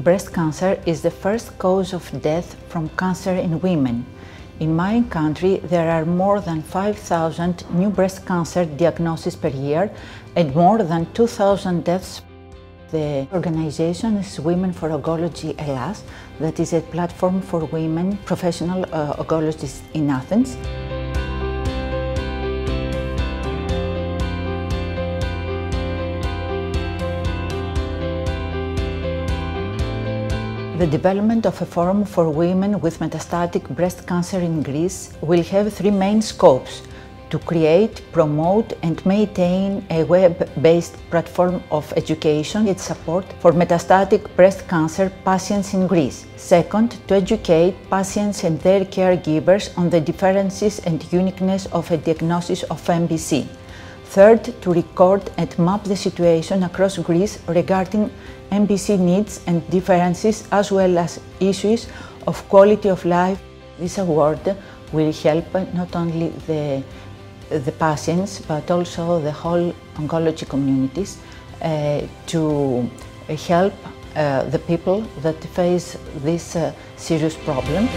breast cancer is the first cause of death from cancer in women. In my country, there are more than 5,000 new breast cancer diagnoses per year and more than 2,000 deaths. The organization is Women for Oncology Hellas, that is a platform for women professional oncologists in Athens. The development of a forum for women with metastatic breast cancer in Greece will have three main scopes: to create, promote and maintain a web-based platform of education and support for metastatic breast cancer patients in Greece. Second, to educate patients and their caregivers on the differences and uniqueness of a diagnosis of MBC. Third, to record and map the situation across Greece regarding MBC needs and differences, as well as issues of quality of life. This award will help not only the patients but also the whole oncology communities to help the people that face this serious problem.